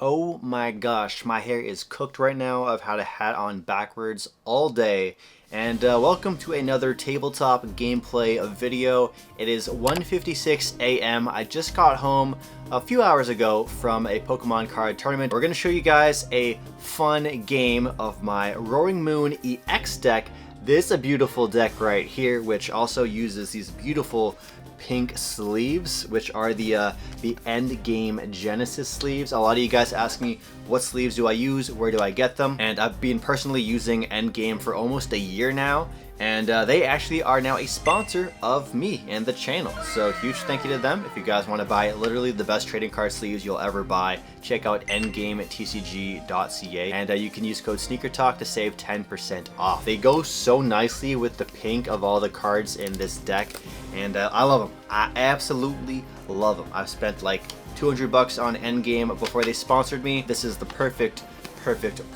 Oh my gosh, my hair is cooked right now. I've had a hat on backwards all day. And welcome to another tabletop gameplay video. It is 1:56 a.m. I just got home a few hours ago from a Pokemon card tournament. We're going to show you guys a fun game of my Roaring Moon EX deck. This is a beautiful deck right here, which also uses these beautiful pink sleeves, which are the end game Genesis sleeves. A lot of you guys ask me, what sleeves do I use, where do I get them? And I've been personally using Endgame for almost a year now, and they actually are now a sponsor of me and the channel. So huge thank you to them. If you guys want to buy literally the best trading card sleeves you'll ever buy, check out endgame.tcg.ca, and you can use code SneakerTalk to save 10% off. They go so nicely with the pink of all the cards in this deck, and I love them. I absolutely love them. I've spent like 200 bucks on Endgame before they sponsored me. This is the perfect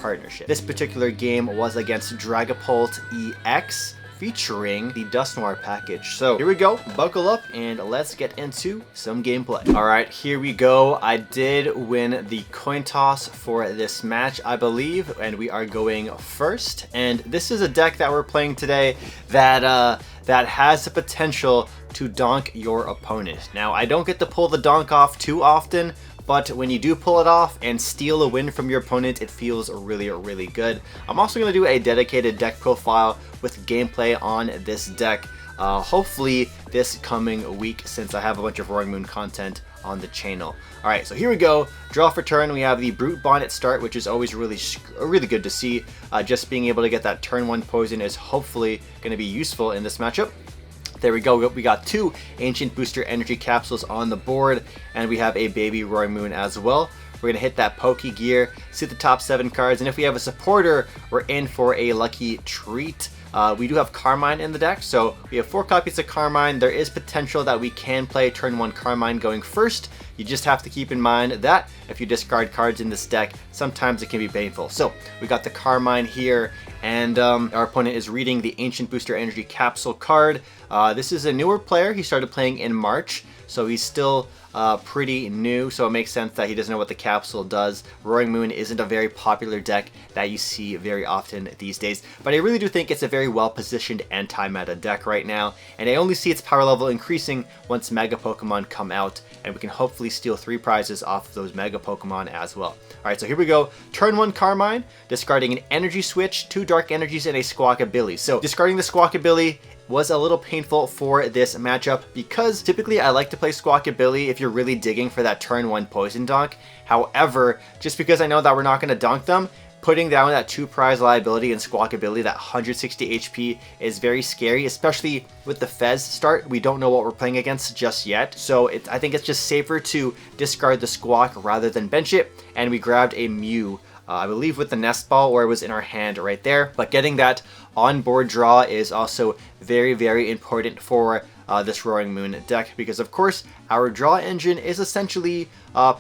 partnership. This particular game was against Dragapult EX, featuring the Dusknoir package. So here we go, buckle up and let's get into some gameplay. All right, here we go. I did win the coin toss for this match, I believe, and we are going first. And this is a deck that we're playing today that has the potential to donk your opponent. Now, I don't get to pull the donk off too often, but when you do pull it off and steal a win from your opponent, it feels really good. I'm also going to do a dedicated deck profile with gameplay on this deck, hopefully this coming week, since I have a bunch of Roaring Moon content on the channel. Alright, so here we go. Draw for turn. We have the Brute Bonnet start, which is always really good to see. Just being able to get that turn 1 poison is hopefully going to be useful in this matchup. There we go. We got 2 Ancient Booster Energy Capsules on the board, and we have a baby Roaring Moon as well. We're going to hit that Pokégear, see the top 7 cards, and if we have a supporter, we're in for a lucky treat. We do have Carmine in the deck, so we have 4 copies of Carmine. There is potential that we can play turn 1 Carmine going first. You just have to keep in mind that if you discard cards in this deck, sometimes it can be painful. So we got the Carmine here, and our opponent is reading the Ancient Booster Energy Capsule card. This is a newer player. He started playing in March, so he's still pretty new, so it makes sense that he doesn't know what the capsule does. Roaring Moon isn't a very popular deck that you see very often these days, but I really do think it's a very well positioned anti-meta deck right now, and I only see its power level increasing once Mega Pokemon come out, and we can hopefully steal 3 prizes off of those Mega Pokemon as well. Alright, so here we go. Turn 1 Carmine, discarding an Energy Switch, 2 Dark Energies, and a Squawkabilly. So discarding the Squawkabilly was a little painful for this matchup because typically I like to play Squawkabilly if you're really digging for that turn 1 poison donk. However, just because I know that we're not going to donk them, putting down that 2 prize liability in Squawkabilly, that 160 HP, is very scary, especially with the Fez start. We don't know what we're playing against just yet, so I think it's just safer to discard the Squawk rather than bench it, and we grabbed a Mew, I believe with the Nest Ball, or it was in our hand right there. But getting that on-board draw is also very important for this Roaring Moon deck, because of course our draw engine is essentially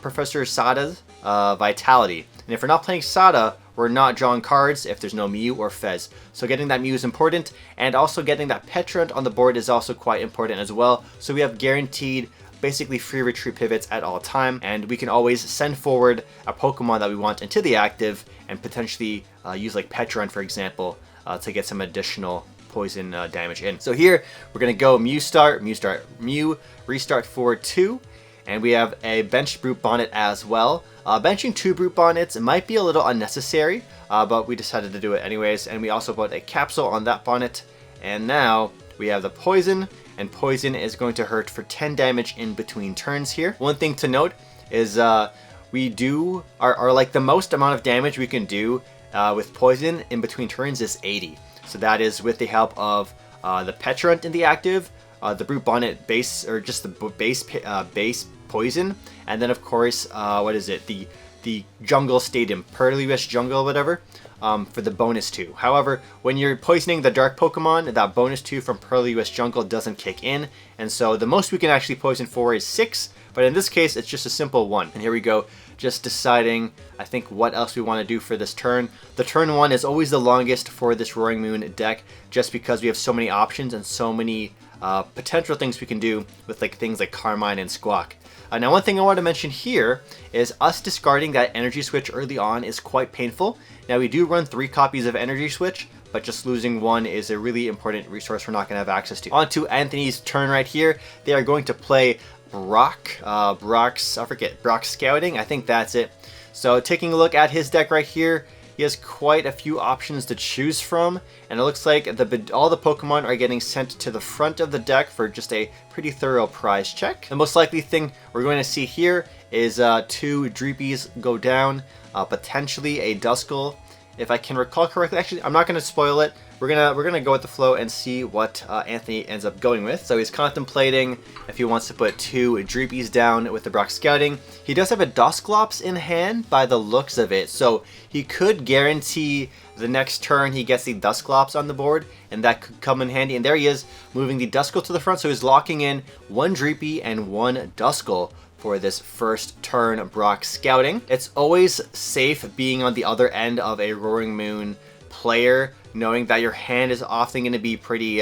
Professor Sada's Vitality. And if we're not playing Sada, we're not drawing cards if there's no Mew or Fez. So getting that Mew is important, and also getting that Pecharunt on the board is also quite important as well. So we have guaranteed basically free retreat pivots at all time, and we can always send forward a Pokemon that we want into the active and potentially use like Pecharunt, for example, to get some additional poison damage in. So here we're gonna go Mew start, Mew, restart for 2, and we have a benched Brute Bonnet as well. Benching 2 Brute Bonnets might be a little unnecessary, but we decided to do it anyways, and we also put a Capsule on that Bonnet, and now we have the Poison, and Poison is going to hurt for 10 damage in between turns here. One thing to note is we do like the most amount of damage we can do with Poison in between turns is 80. So that is with the help of the Pecharunt in the active, the Brute Bonnet base, or just the base Poison, and then of course what is it, the Jungle Stadium, Perilous Jungle, whatever, for the bonus 2. However, when you're poisoning the dark Pokemon, that bonus 2 from Perilous Jungle doesn't kick in, and so the most we can actually poison for is 6, but in this case it's just a simple 1. And here we go, just deciding I think what else we want to do for this turn. The turn 1 is always the longest for this Roaring Moon deck, just because we have so many options and so many potential things we can do with like things like Carmine and Squawk. Now one thing I want to mention here is us discarding that Energy Switch early on is quite painful. Now we do run 3 copies of Energy Switch, but just losing one is a really important resource we're not going to have access to. On to Anthony's turn right here. They are going to play Brock's Scouting. I think that's it. So taking a look at his deck right here, he has quite a few options to choose from, and it looks like all the Pokemon are getting sent to the front of the deck for just a pretty thorough prize check. The most likely thing we're going to see here is 2 Dreepies go down, potentially a Duskull, if I can recall correctly. Actually, I'm not going to spoil it. We're gonna go with the flow and see what Anthony ends up going with. So he's contemplating if he wants to put 2 Dreepies down with the Brock Scouting. He does have a Dusclops in hand by the looks of it, so he could guarantee the next turn he gets the Dusclops on the board, and that could come in handy. And there he is, moving the Duskull to the front, so he's locking in 1 Dreepy and 1 Duskull for this first turn Brock Scouting. It's always safe being on the other end of a Roaring Moon player, knowing that your hand is often going to be pretty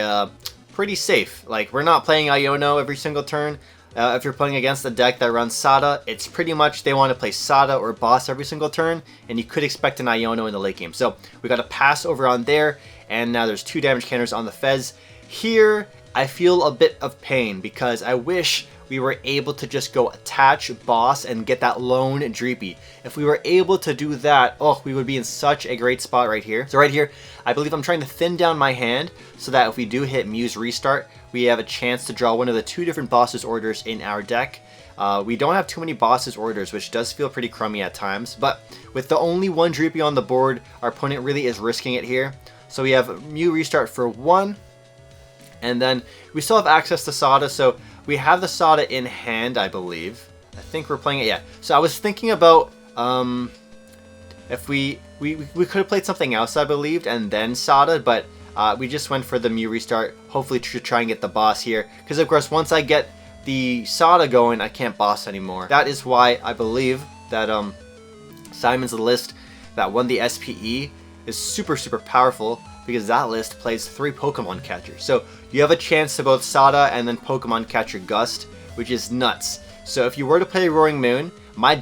safe. Like, we're not playing Iono every single turn. If you're playing against a deck that runs Sada, it's pretty much they want to play Sada or Boss every single turn, and you could expect an Iono in the late game. So we got a pass over on there, and now there's 2 damage counters on the Fez. Here, I feel a bit of pain because I wish we were able to just go attach Boss and get that lone Dreepy. If we were able to do that, oh, we would be in such a great spot right here. So right here, I believe I'm trying to thin down my hand so that if we do hit Muse Restart, we have a chance to draw one of the 2 different Boss's orders in our deck. We don't have too many Boss's orders, which does feel pretty crummy at times, but with the only 1 Dreepy on the board, our opponent really is risking it here. So we have Muse Restart for 1, and then we still have access to Sada, so we have the Sada in hand, I believe. I think we're playing it, yeah. So I was thinking about if we could have played something else, I believed, and then Sada, but we just went for the Mew Restart, hopefully to try and get the boss here. Because of course, once I get the Sada going, I can't boss anymore. That is why I believe that Simon's list that won the SPE is super powerful, because that list plays 3 Pokemon catchers. So you have a chance to both Sada and then Pokemon catcher Gust, which is nuts. So if you were to play Roaring Moon, my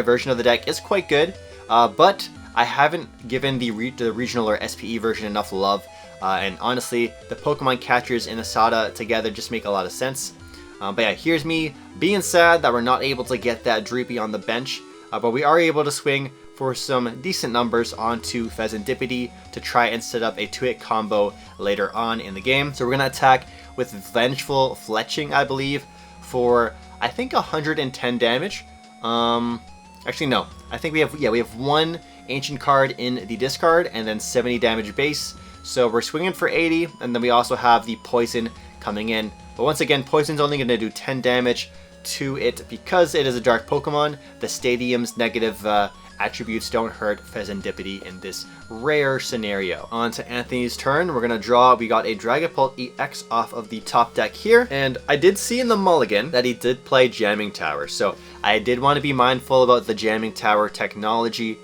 version of the deck is quite good, but I haven't given the regional or SPE version enough love. And honestly, the Pokemon catchers and the Sada together just make a lot of sense. But yeah, here's me being sad that we're not able to get that Dreepy on the bench, but we are able to swing for some decent numbers onto Fezandipiti to try and set up a 2-hit combo later on in the game. So we're going to attack with Vengeful Fletching, I believe, for I think 110 damage. Actually no, I think we have 1 Ancient card in the discard and then 70 damage base. So we're swinging for 80, and then we also have the Poison coming in. But once again, Poison's only going to do 10 damage to it because it is a dark Pokemon. The Stadium's negative attributes don't hurt Fezandipiti in this rare scenario. On to Anthony's turn. We're gonna draw. We got a Dragapult EX off of the top deck here, and I did see in the mulligan that he did play Jamming Tower, so I did want to be mindful about the Jamming Tower technology.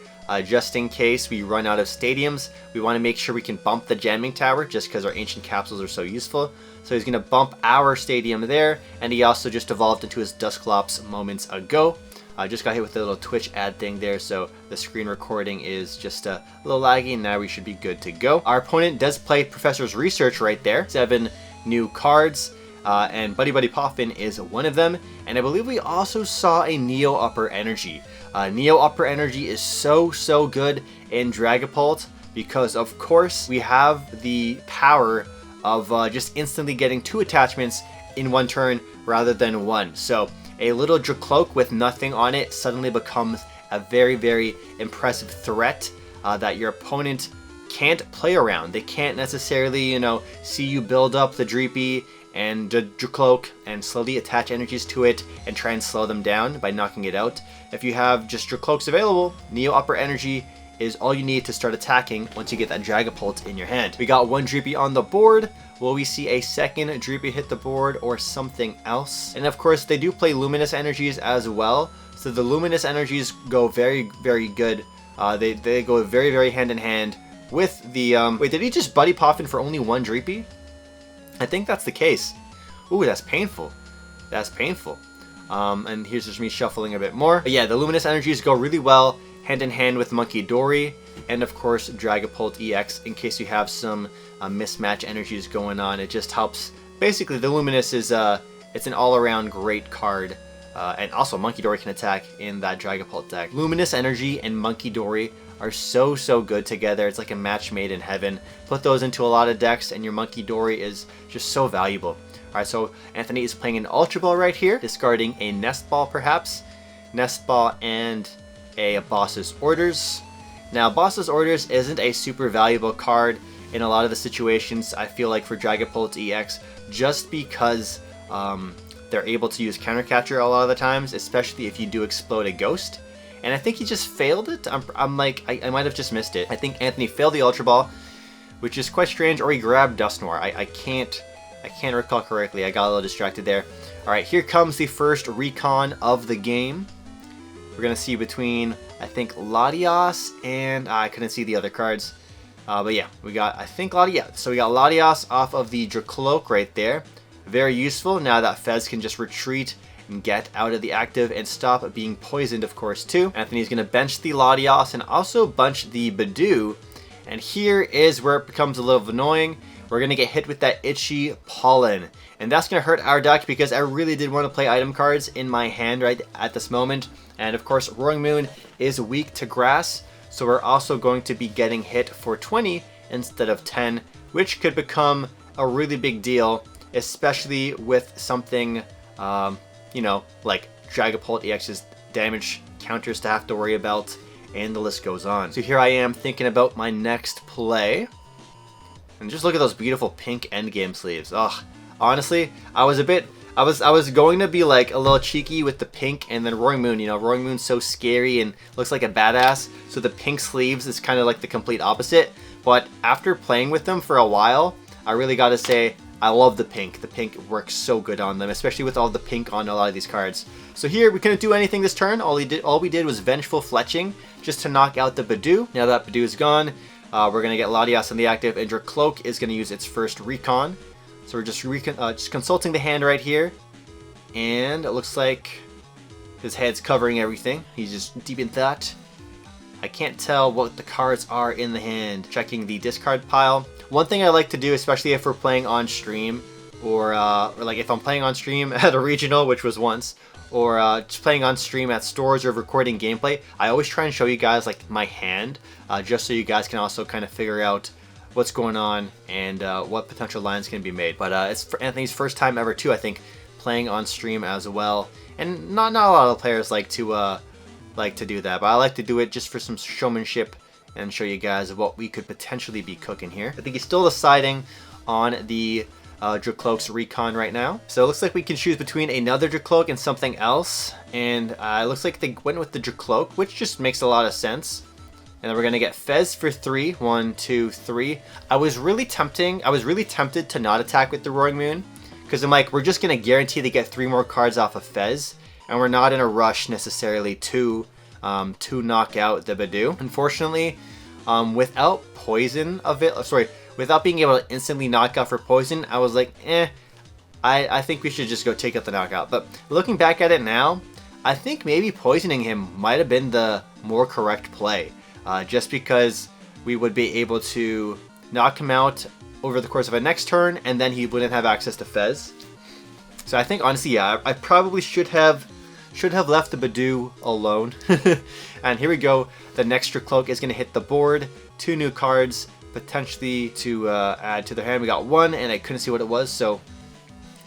Just in case we run out of stadiums, we want to make sure we can bump the Jamming Tower just because our ancient capsules are so useful. So he's going to bump our stadium there, and he also just evolved into his Dusclops moments ago. I just got hit with the little Twitch ad thing there, so the screen recording is just a little laggy, and now we should be good to go. Our opponent does play Professor's Research right there. 7 new cards, and Buddy Buddy Poffin is one of them. And I believe we also saw a Neo Upper Energy. Neo Upper Energy is so good in Dragapult because, of course, we have the power of just instantly getting 2 attachments in 1 turn rather than 1. So a little Dracloak with nothing on it suddenly becomes a very impressive threat that your opponent can't play around. They can't necessarily, see you build up the Dreepy and the Dracloak and slowly attach energies to it and try and slow them down by knocking it out. If you have just Dracloaks available, Neo Upper Energy is all you need to start attacking once you get that Dragapult in your hand. We got 1 Dreepy on the board. Will we see a second Dreepy hit the board or something else? And of course, they do play Luminous Energies as well. So the Luminous Energies go very good. They go very hand in hand with the... Wait, did he just Buddy Poffin for only 1 Dreepy? I think that's the case. Ooh, that's painful. That's painful. And here's just me shuffling a bit more. But yeah, the Luminous energies go really well hand in hand with Monkey Dory, and of course Dragapult EX in case you have some mismatch energies going on. It just helps. Basically, the Luminous is it's an all-around great card. And also Monkey Dory can attack in that Dragapult deck. Luminous Energy and Monkey Dory are so good together. It's like a match made in heaven. Put those into a lot of decks and your Monkey Dory is just so valuable. Alright, so Anthony is playing an Ultra Ball right here, discarding a Nest Ball perhaps. Nest Ball and a Boss's Orders. Now Boss's Orders isn't a super valuable card in a lot of the situations, I feel like, for Dragapult EX, just because they're able to use Counter Catcher a lot of the times, especially if you do explode a Ghost. And I think he just failed it. I'm like, I might have just missed it. I think Anthony failed the Ultra Ball, which is quite strange, or he grabbed Dusknoir. I can't recall correctly. I got a little distracted there. Alright, here comes the first recon of the game. We're going to see between, I think, Latias and I couldn't see the other cards. But yeah, we got, I think, Latias. So we got Latias off of the Dracloak right there. Very useful now that Fez can just retreat and get out of the active and stop being poisoned, of course, too. Anthony's going to bench the Latias and also bunch the Badoo. And here is where it becomes a little annoying. We're going to get hit with that itchy pollen. And that's going to hurt our deck because I really did want to play item cards in my hand right at this moment. And of course, Roaring Moon is weak to grass. So we're also going to be getting hit for 20 instead of 10, which could become a really big deal, especially with something, you know, like Dragapult EX's damage counters to have to worry about, and the list goes on. So here I am thinking about my next play. And just look at those beautiful pink endgame sleeves. Ugh, honestly, I was going to be like a little cheeky with the pink and then Roaring Moon. You know, Roaring Moon's so scary and looks like a badass. So the pink sleeves is kind of like the complete opposite. But after playing with them for a while, I really got to say, I love the pink. The pink works so good on them, especially with all the pink on a lot of these cards. So here, we couldn't do anything this turn. All we did was Vengeful Fletching just to knock out the Badoo. Now that Badoo is gone, we're going to get Latias on the active, and Dracloak is going to use its first recon. So we're just consulting the hand right here. And it looks like his head's covering everything. He's just deep in thought. I can't tell what the cards are in the hand. Checking the discard pile. One thing I like to do, especially if we're playing on stream, or like if I'm playing on stream at a regional, which was once, or just playing on stream at stores or recording gameplay, I always try and show you guys like my hand, just so you guys can also kind of figure out what's going on and what potential lines can be made. But it's for Anthony's first time ever too, I think, playing on stream as well. And not a lot of players like to do that, but I like to do it just for some showmanship and show you guys what we could potentially be cooking here. I think he's still deciding on the Dracloak's recon right now. So it looks like we can choose between another Dracloak and something else. And it looks like they went with the Dracloak, which just makes a lot of sense. And then we're gonna get Fez for 3. 1, 2, 3. I was really tempted to not attack with the Roaring Moon, because I'm like, we're just gonna guarantee to get 3 more cards off of Fez, and we're not in a rush necessarily to knock out the Badoo. Unfortunately, without poison without being able to instantly knock out for poison, I was like, I think we should just go take out the knockout. But looking back at it now, I think maybe poisoning him might have been the more correct play, just because we would be able to knock him out over the course of a next turn, and then he wouldn't have access to Fez. So I think, honestly, yeah, I probably should have left the Badoo alone. And here we go. The next Dracloak is going to hit the board. 2 new cards potentially to add to their hand. We got 1, and I couldn't see what it was, so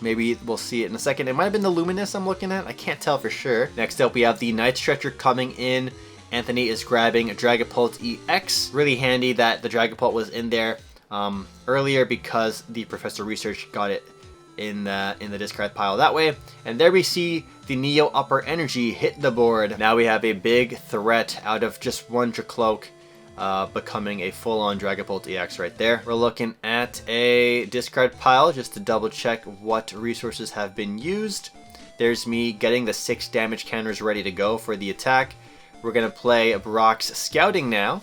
maybe we'll see it in a second. It might have been the Luminous I'm looking at. I can't tell for sure. Next up, we have the Night Stretcher coming in. Anthony is grabbing Dragapult EX. Really handy that the Dragapult was in there earlier, because the Professor Research got it in the discard pile that way. And there we see the Neo Upper Energy hit the board. Now we have a big threat out of just 1 Dracloak becoming a full-on Dragapult EX right there. We're looking at a discard pile just to double check what resources have been used. There's me getting the 6 damage counters ready to go for the attack. We're gonna play Brock's Scouting now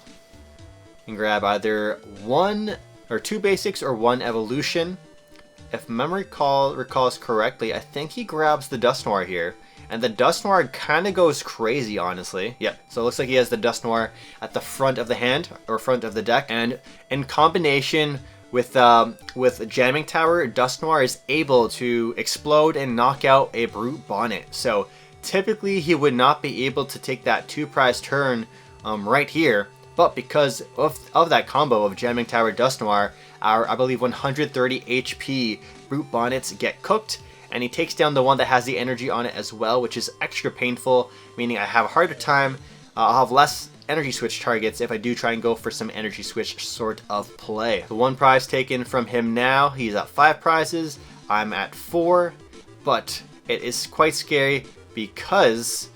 and grab either 1 or 2 basics or 1 evolution. If memory recalls correctly, I think he grabs the Dusknoir here, And the Dusknoir kind of goes crazy, honestly. Yep, so it looks like he has the Dusknoir at the front of the hand, or front of the deck. And in combination with Jamming Tower, Dusknoir is able to explode and knock out a Brute Bonnet. So typically he would not be able to take that 2-prize turn right here. But because of that combo of Jamming Tower, Dusknoir, our, I believe, 130 HP Brute Bonnets get cooked. And he takes down the one that has the energy on it as well, which is extra painful, meaning I have a harder time. I'll have less energy switch targets if I do try and go for some energy switch sort of play. The 1 prize taken from him now, he's at 5 prizes, I'm at 4, but it is quite scary because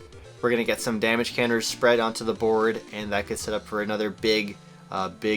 we're going to get some damage counters spread onto the board, and that could set up for another big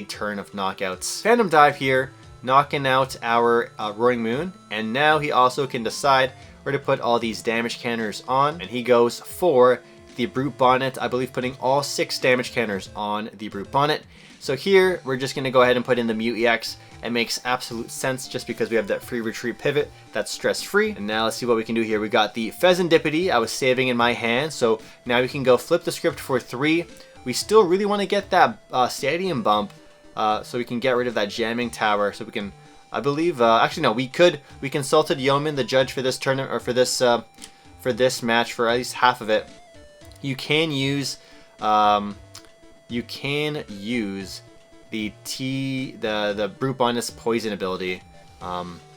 turn of knockouts. Phantom Dive here, knocking out our Roaring Moon, and now he also can decide where to put all these damage counters on, and he goes for the Brute Bonnet, I believe putting all 6 damage counters on the Brute Bonnet. So here, we're just going to go ahead and put in the Mew EX. It makes absolute sense just because we have that free retreat pivot that's stress-free. And now let's see what we can do here. We got the Fezandipiti I was saving in my hand, so now we can go flip the script for 3. We still really want to get that Stadium bump, so we can get rid of that Jamming Tower, so we can, I believe, actually no, we consulted Yeoman, the judge for this tournament, or for this match, for at least half of it. You can use the Brute Bonnet's poison ability,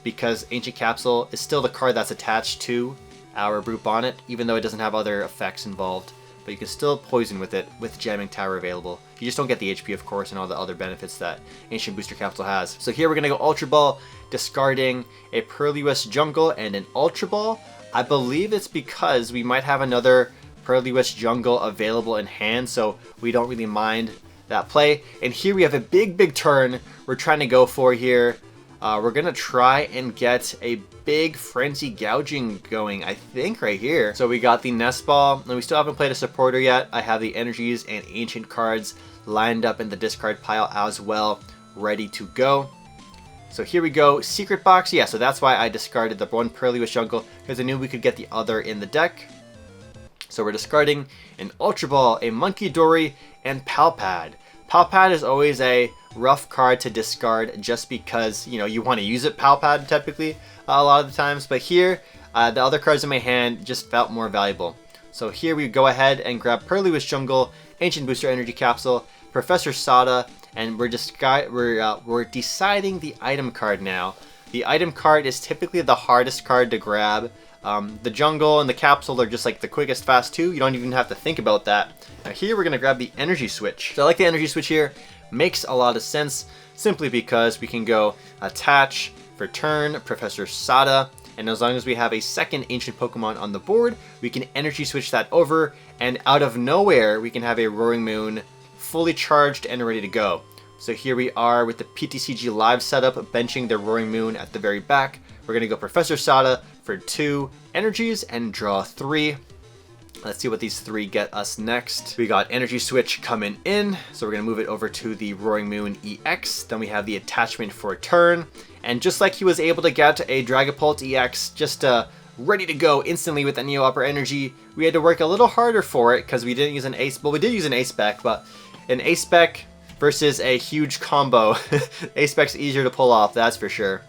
because Ancient Capsule is still the card that's attached to our Brute Bonnet, even though it doesn't have other effects involved. But you can still poison with it with Jamming Tower available. You just don't get the HP, of course, and all the other benefits that Ancient Booster Capsule has. So here we're going to go Ultra Ball, discarding a Perilous Jungle and an Ultra Ball. I believe it's because we might have another Perilous Jungle available in hand, so we don't really mind that play. And here we have a big turn we're trying to go for here. We're going to try and get a big Frenzy Gouging going, I think, right here. So we got the Nest Ball, and we still haven't played a supporter yet. I have the Energies and Ancient cards lined up in the discard pile as well, ready to go. So here we go, Secret Box. Yeah, so that's why I discarded the one Perilous Jungle, because I knew we could get the other in the deck. So we're discarding an Ultra Ball, a Monkey Dory, and Pal Pad. Pal Pad is always a rough card to discard just because, you know, you want to use it, Pal Pad, typically, a lot of the times. But here, the other cards in my hand just felt more valuable. So here we go ahead and grab Perilous Jungle, Ancient Booster Energy Capsule, Professor Sada, and we're deciding the item card now. The item card is typically the hardest card to grab. The Jungle and the Capsule are just like the quickest fast too. You don't even have to think about that. Now here we're going to grab the Energy Switch. So I like the Energy Switch here. Makes a lot of sense simply because we can go attach for turn Professor Sada, and as long as we have a second ancient Pokemon on the board, we can Energy Switch that over, and out of nowhere we can have a Roaring Moon fully charged and ready to go. So here we are with the PTCG live setup, benching the Roaring Moon at the very back. We're going to go Professor Sada for 2 energies and draw 3. Let's see what these 3 get us next. We got Energy Switch coming in, so we're going to move it over to the Roaring Moon EX. Then we have the attachment for a turn. And just like he was able to get a Dragapult EX just ready to go instantly with the Neo Upper Energy, we had to work a little harder for it because we didn't use an Ace. Well, we did use an Ace Spec, but an Ace Spec versus a huge combo. Ace Spec's easier to pull off, that's for sure.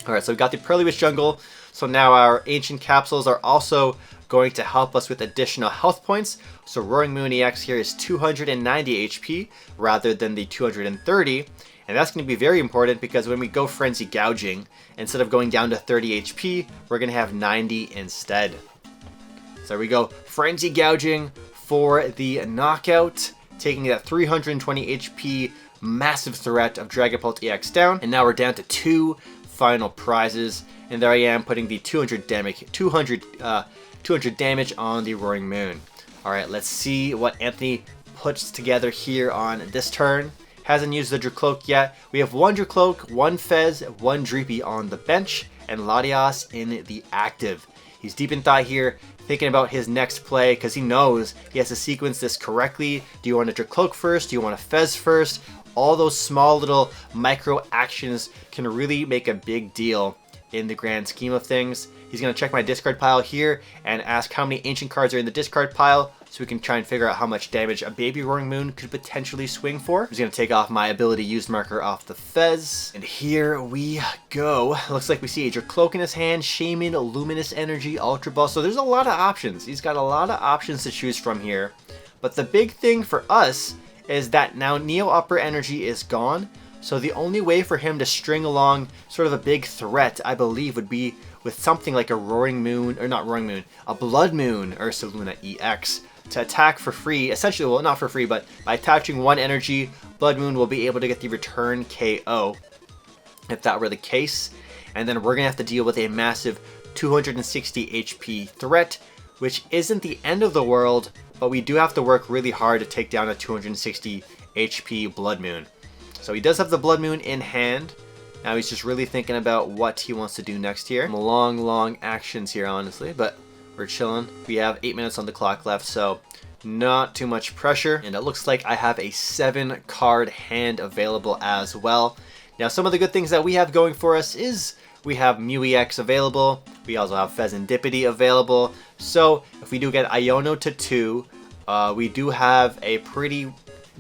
Alright, so we've got the Perilous Jungle. So now our Ancient Capsules are also going to help us with additional health points. So Roaring Moon EX here is 290 HP rather than the 230. And that's going to be very important because when we go Frenzy Gouging, instead of going down to 30 HP, we're going to have 90 instead. So there we go. Frenzy Gouging for the knockout, taking that 320 HP massive threat of Dragapult EX down. And now we're down to 2 final prizes. And there I am putting the 200 damage on the Roaring Moon. Alright, let's see what Anthony puts together here on this turn. Hasn't used the Dracloak yet. We have 1 Dracloak, 1 Fez, 1 Dreepy on the bench, and Latias in the active. He's deep in thought here, thinking about his next play, because he knows he has to sequence this correctly. Do you want a Dracloak first? Do you want a Fez first? All those small little micro actions can really make a big deal in the grand scheme of things. He's going to check my discard pile here and ask how many ancient cards are in the discard pile, so we can try and figure out how much damage a baby Roaring Moon could potentially swing for. I'm just going to take off my ability used marker off the Fez. And here we go. Looks like we see a Dracloak in his hand, Shaman, Luminous Energy, Ultra Ball. So there's a lot of options. He's got a lot of options to choose from here. But the big thing for us is that now Neo Upper Energy is gone. So the only way for him to string along sort of a big threat, I believe, would be with something like a Roaring Moon, or not Roaring Moon, a Bloodmoon Ursaluna EX. To attack for free, essentially, well, not for free, but by attaching one energy, Bloodmoon will be able to get the return KO, if that were the case. And then we're going to have to deal with a massive 260 HP threat, which isn't the end of the world, but we do have to work really hard to take down a 260 HP Bloodmoon. So he does have the Bloodmoon in hand. Now he's just really thinking about what he wants to do next here. Some long actions here, honestly, but we're chilling. We have 8 minutes on the clock left, so not too much pressure. And it looks like I have a 7-card hand available as well. Now, some of the good things that we have going for us is we have Mew EX available. We also have Fezandipiti available. So if we do get Iono to 2, we do have a pretty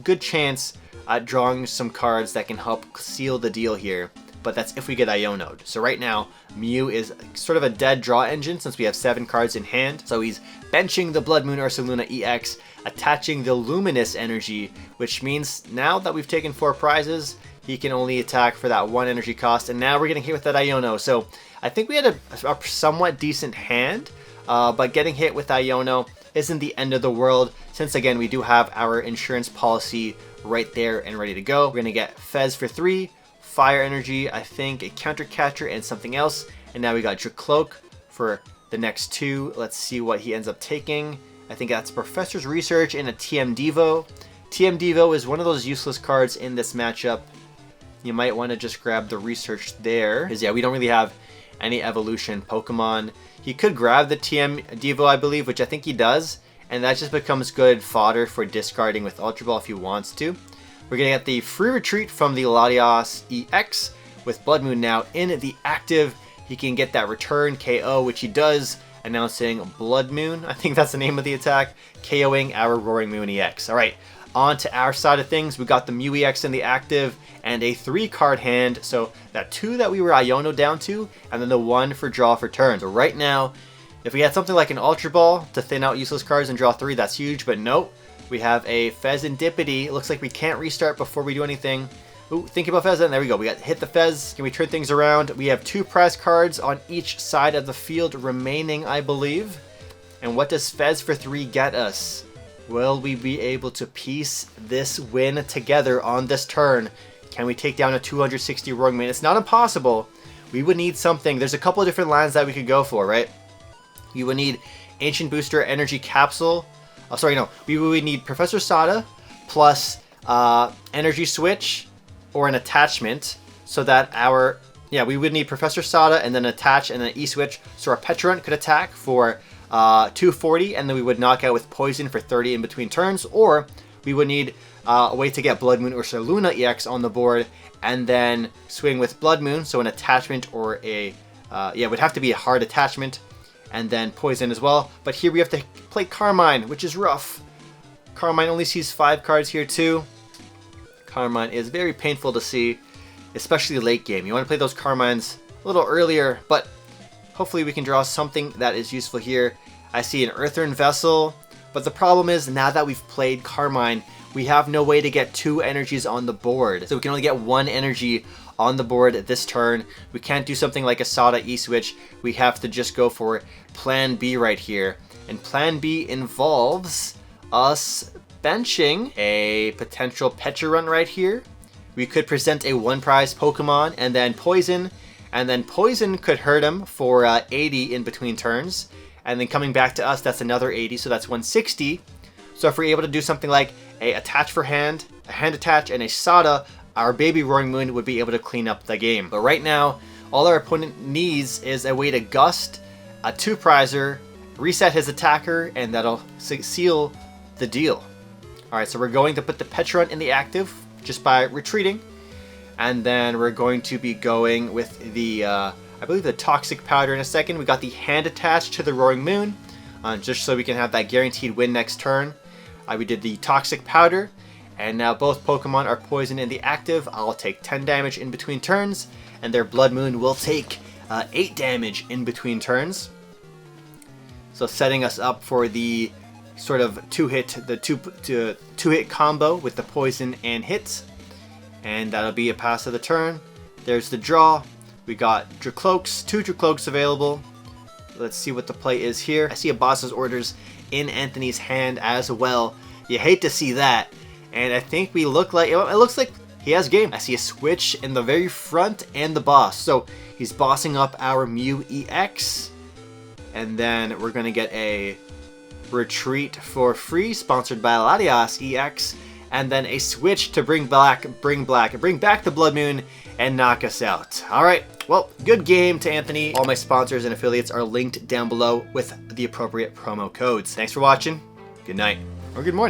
good chance at drawing some cards that can help seal the deal here. But that's if we get Iono'd. So right now, Mew is sort of a dead draw engine since we have 7 cards in hand. So he's benching the Bloodmoon Ursaluna EX, attaching the Luminous Energy, which means now that we've taken 4 prizes, he can only attack for that 1 energy cost. And now we're getting hit with that Iono. So I think we had a somewhat decent hand, but getting hit with Iono isn't the end of the world, since again, we do have our insurance policy right there and ready to go. We're going to get Fez for 3, Fire Energy, I think, a Counter Catcher, and something else. And now we got Dracloak for the next 2. Let's see what he ends up taking. I think that's Professor's Research and a TM Devo. TM Devo is one of those useless cards in this matchup. You might want to just grab the Research there, because yeah, we don't really have any evolution Pokemon. He could grab the TM Devo, I believe, which I think he does, and that just becomes good fodder for discarding with Ultra Ball if he wants to. We're going to get the free retreat from the Latios EX with Bloodmoon now in the active. He can get that return KO, which he does, announcing Bloodmoon. I think that's the name of the attack, KOing our Roaring Moon EX. All right, on to our side of things. We got the Mew EX in the active and a 3-card hand. So that 2 that we were Iono down to, and then the 1 for draw for turn. So right now, if we had something like an Ultra Ball to thin out useless cards and draw 3, that's huge, but nope. We have a Fezandipiti. It looks like we can't restart before we do anything. Ooh, thinking about Fez, and there we go. We got hit the Fez. Can we turn things around? We have 2 prize cards on each side of the field remaining, I believe. And what does Fez for 3 get us? Will we be able to piece this win together on this turn? Can we take down a 260 Roaring Moon? It's not impossible. We would need something. There's a couple of different lands that we could go for, right? You would need Ancient Booster Energy Capsule. Oh, sorry, no. We would need Professor Sada plus Energy Switch or an attachment, so that our... Yeah, we would need Professor Sada and then attach and then E-Switch. So our Pecharunt could attack for 240, and then we would knock out with Poison for 30 in between turns. Or we would need a way to get Bloodmoon Ursaluna EX on the board and then swing with Bloodmoon, so an attachment or a... yeah, it would have to be a hard attachment. And then Poison as well. But here we have to play Carmine, which is rough. Carmine only sees 5 cards here too. Carmine is very painful to see, especially late game. You want to play those Carmines a little earlier, but hopefully we can draw something that is useful here. I see an Earthen Vessel, but the problem is now that we've played Carmine, we have no way to get 2 energies on the board. So we can only get 1 energy on the board this turn. We can't do something like a Sada E-Switch. We have to just go for Plan B right here. And Plan B involves us benching a potential Pecharunt right here. We could present a 1-prize Pokemon and then Poison. And then Poison could hurt him for 80 in between turns. And then coming back to us, that's another 80, so that's 160. So if we're able to do something like a Attach for Hand, a Hand Attach, and a Sada, our baby Roaring Moon would be able to clean up the game. But right now, all our opponent needs is a way to Gust, a 2-prizer, reset his attacker, and that'll seal the deal. Alright, so we're going to put the Pecharunt in the active just by retreating. And then we're going to be going with the I believe, the Toxic Powder in a second. We got the hand attached to the Roaring Moon, just so we can have that guaranteed win next turn. We did the Toxic Powder, and now both Pokemon are poisoned in the active. I'll take 10 damage in between turns, and their Bloodmoon will take 8 damage in between turns. So setting us up for the sort of two-hit combo with the poison and hits. And that'll be a pass of the turn. There's the draw. We got Dracloaks, 2 Dracloaks available. Let's see what the play is here. I see a Boss's Orders in Anthony's hand as well. You hate to see that. And I think we look like, it looks like he has game. I see a switch in the very front and the boss. So he's bossing up our Mew EX. And then we're going to get a Retreat for free, sponsored by Latias EX. And then a switch to bring back the Bloodmoon and knock us out. Alright, well, good game to Anthony. All my sponsors and affiliates are linked down below with the appropriate promo codes. Thanks for watching. Good night, or good morning.